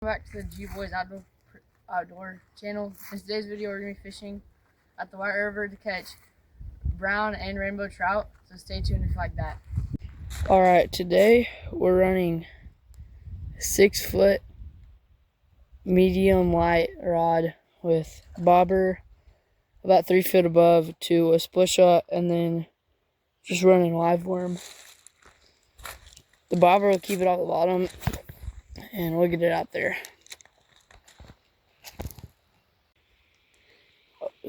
Welcome back to the G Boys Outdoor channel. In today's video, we're gonna be fishing at the White River to catch brown and rainbow trout. So stay tuned if you like that. All right, today we're running 6-foot medium light rod with bobber about 3 feet above to a split shot, and then just running live worm. The bobber will keep it off the bottom, and we'll get it out there.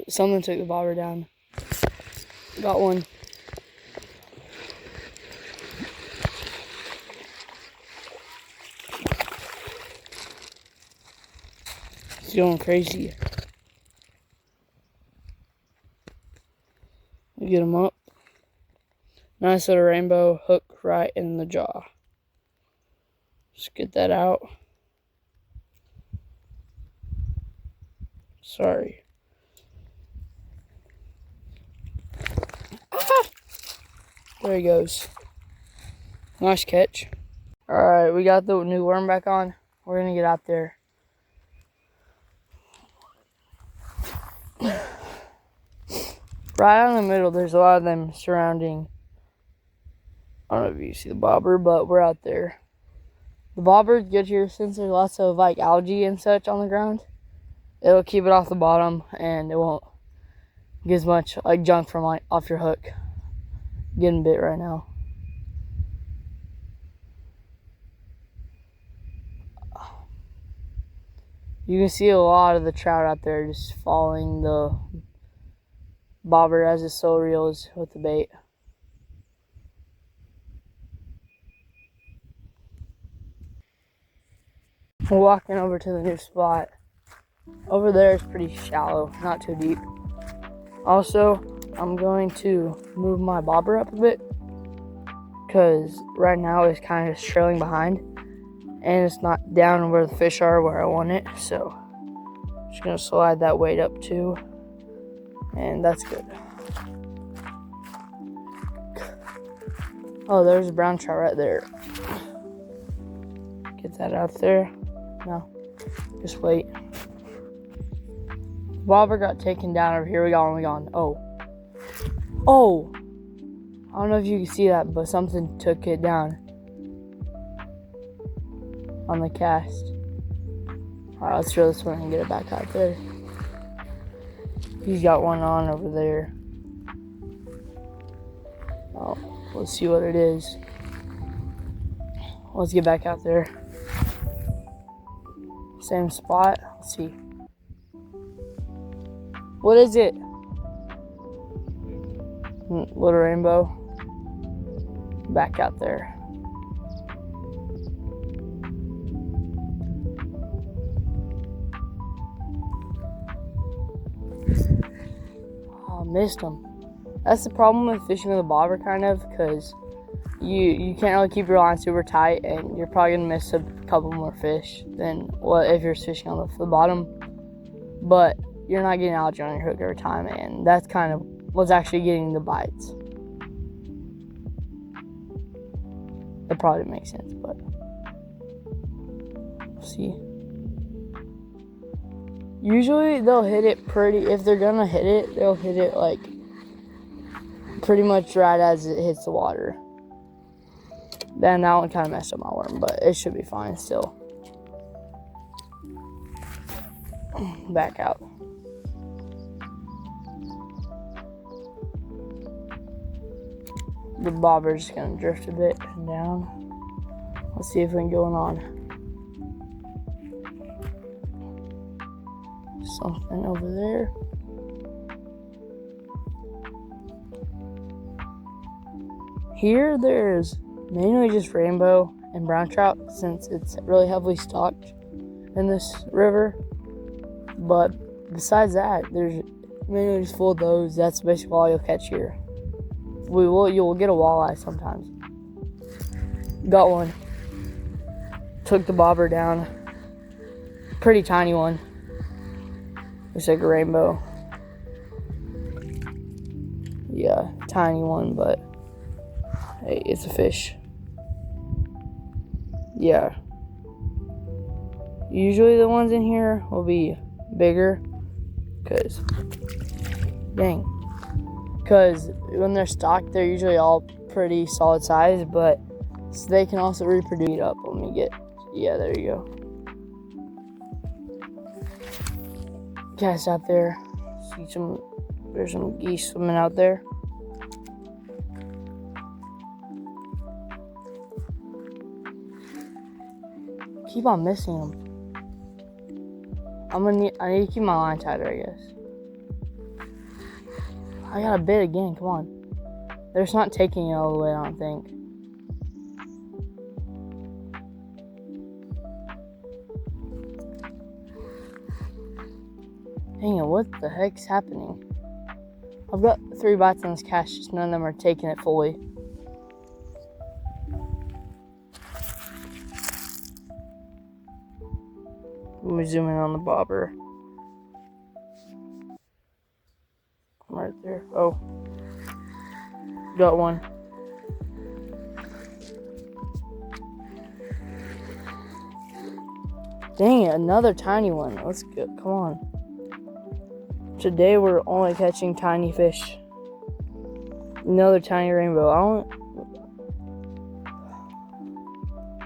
Someone took the bobber down. Got one. He's going crazy. We get him up. Nice little rainbow hook right in the jaw. Just get that out. Sorry. Ah! There he goes. Nice catch. Alright, we got the new worm back on. We're gonna get out there. Right out in the middle, there's a lot of them surrounding. I don't know if you see the bobber, but we're out there. The bobber's good here since there's lots of like algae and such on the ground. It'll keep it off the bottom, and it won't get as much like junk from like off your hook. Getting bit right now. You can see a lot of the trout out there just following the bobber as it slow reels with the bait. We're walking over to the new spot. Over there is pretty shallow, not too deep. Also, I'm going to move my bobber up a bit because right now it's kind of trailing behind and it's not down where the fish are where I want it. So I'm just going to slide that weight up too, and that's good. Oh, there's a brown trout right there. Get that out there. No, just wait. Bobber got taken down over here. We got one. Oh! I don't know if you can see that, but something took it down on the cast. Alright, let's throw this one and get it back out there. He's got one on over there. Oh, let's see what it is. Let's get back out there. Same spot. Let's see. What is it? Little rainbow. Back out there. Oh, missed him. That's the problem with fishing with a bobber, kind of, because you can't really keep your line super tight, and you're probably gonna miss a couple more fish than what if you're fishing on the bottom. But you're not getting algae on your hook every time, and that's kind of what's actually getting the bites. That probably makes sense, but see. Usually they'll hit it if they're gonna hit it, they'll hit it like pretty much right as it hits the water. Then that one kind of messed up my worm, but it should be fine still. Back out. The bobber's just gonna drift a bit down. Let's see if we can go on. Something over there. Here there's mainly just rainbow and brown trout since it's really heavily stocked in this river. But besides that, there's mainly just full of those. That's basically all you'll catch here. You'll get a walleye sometimes. Got one. Took the bobber down. Pretty tiny one. Looks like a rainbow. Yeah, tiny one, but hey, it's a fish. Yeah. Usually the ones in here will be bigger, because when they're stocked, they're usually all pretty solid size, but so they can also reproduce. Up, let me get, yeah, there you go. Cast out there, there's some geese swimming out there. Keep on missing them. I need to keep my line tighter, I guess. I got a bit again, come on. They're just not taking it all the way, I don't think. Dang it, what the heck's happening? I've got 3 bites on this cast, just none of them are taking it fully. Let me zoom in on the bobber. Right there. Oh. Got one. Dang it, another tiny one. Let's go. Come on. Today we're only catching tiny fish. Another tiny rainbow.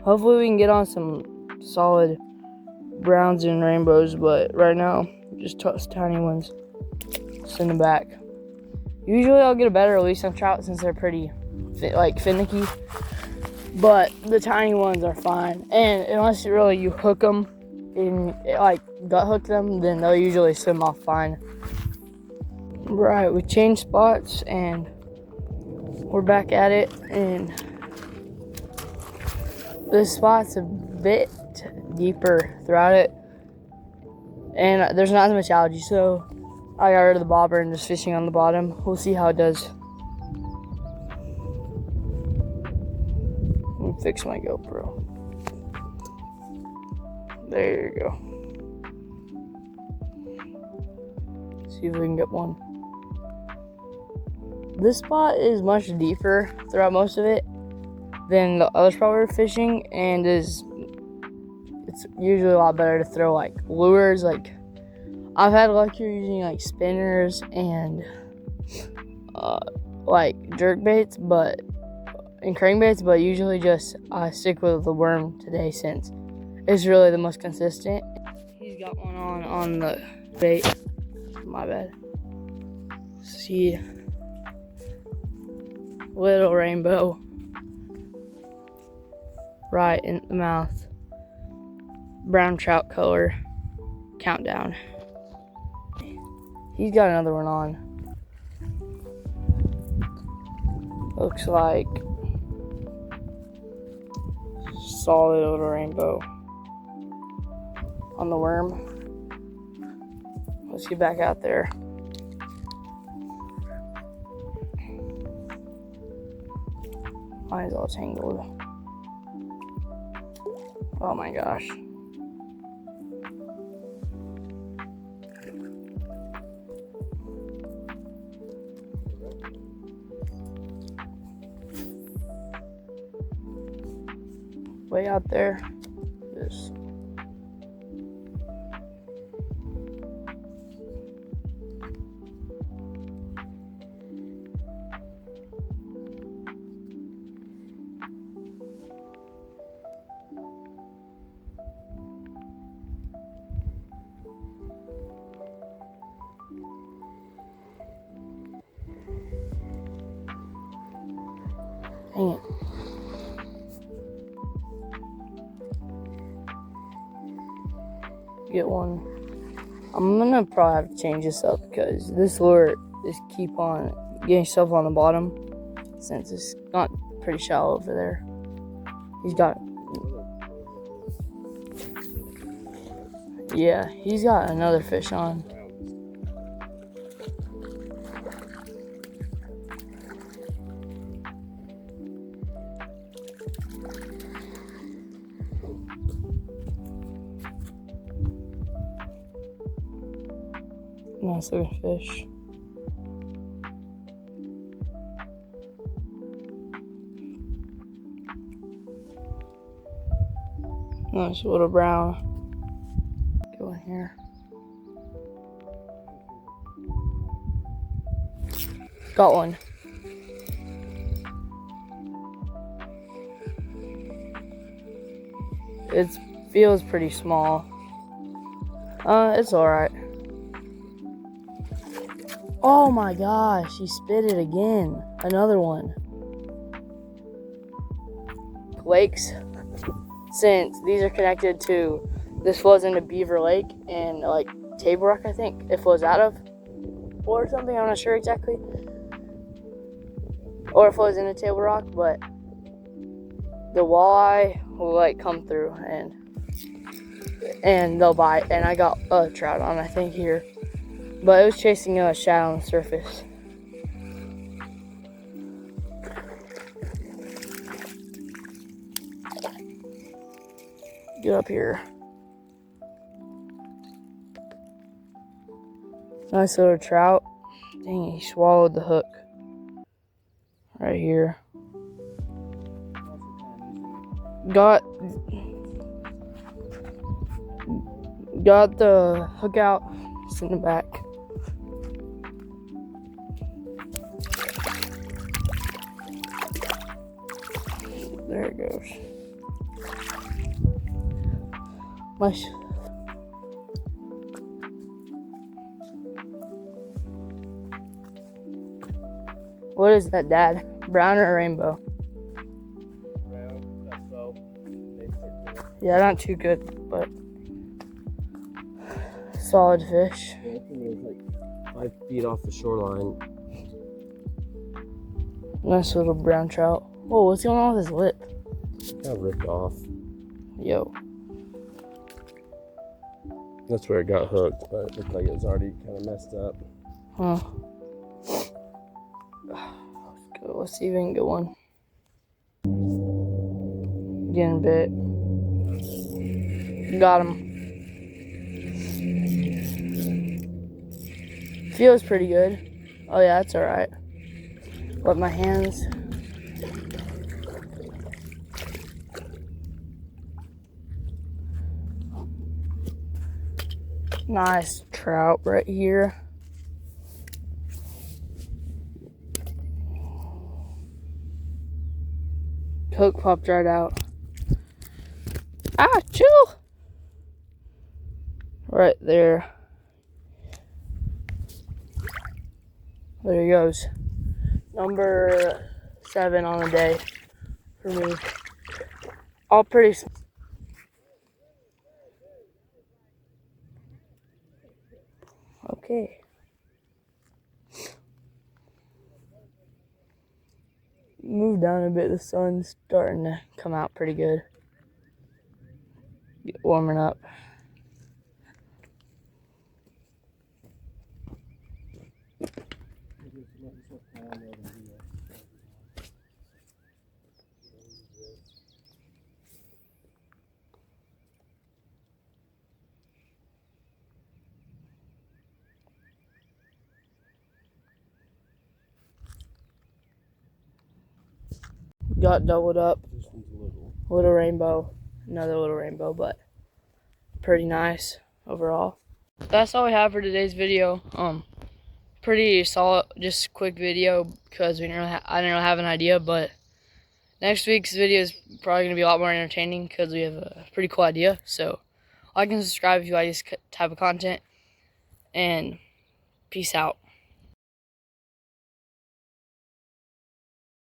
Hopefully we can get on some solid browns and rainbows, but right now, just tiny ones. Send them back. Usually I'll get a better release on trout since they're pretty finicky, but the tiny ones are fine. And unless you hook them and gut hook them, then they'll usually swim off fine. Right, we changed spots and we're back at it, and this spot's a bit deeper throughout it, and there's not as much algae, so I got rid of the bobber and just fishing on the bottom. We'll see how it does. Let me fix my GoPro. There you go. See if we can get one. This spot is much deeper throughout most of it than the other spot we were fishing, and it's usually a lot better to throw lures. I've had luck here using spinners and jerk baits, and crankbaits, but usually just I stick with the worm today since it's really the most consistent. He's got one on the bait. My bad. See, little rainbow right in the mouth. Brown trout color. Countdown. He's got another one on. Looks like solid little rainbow on the worm. Let's get back out there. Mine's all tangled. Oh my gosh. Way out there. This. Dang it. Get one. I'm gonna probably have to change this up because this lure just keep on getting stuff on the bottom since it's got pretty shallow over there. He's got another fish on. Nice looking fish. Nice little brown. here. Got one. It feels pretty small. It's alright. Oh my gosh, he spit it again. Another one. Lakes, since these are connected to, this flows into Beaver Lake and like Table Rock, I think it flows out of, or something, I'm not sure exactly. Or it flows into Table Rock, but the walleye will like come through and they'll bite. And I got a trout on, I think, here, but it was chasing a shadow on the surface. Get up here. Nice little trout. Dang, he swallowed the hook. Right here. Got the hook out. It's in the back. There it goes. What is that, Dad? Brown or rainbow? Brown, that's so. Yeah, not too good, but solid fish. Yeah, I think it was like 5 feet off the shoreline. Nice little brown trout. Whoa, what's going on with his lip? Got ripped off. Yo. That's where it got hooked, but it looked like it was already kind of messed up. Huh. Let's see if we can get one. Getting bit. Got him. Feels pretty good. Oh yeah, that's alright. Wet my hands. Nice trout right here. Hook popped right out. Ah, chill! Right there. There he goes. Number 7 on the day for me. All pretty. Okay. Move down a bit. The sun's starting to come out pretty good. Get warming up. Got doubled up. Little rainbow. Another little rainbow, but pretty nice overall. That's all we have for today's video. Pretty solid, just quick video because I didn't really have an idea, but next week's video is probably gonna be a lot more entertaining because we have a pretty cool idea. So like and subscribe if you like this type of content, and peace out.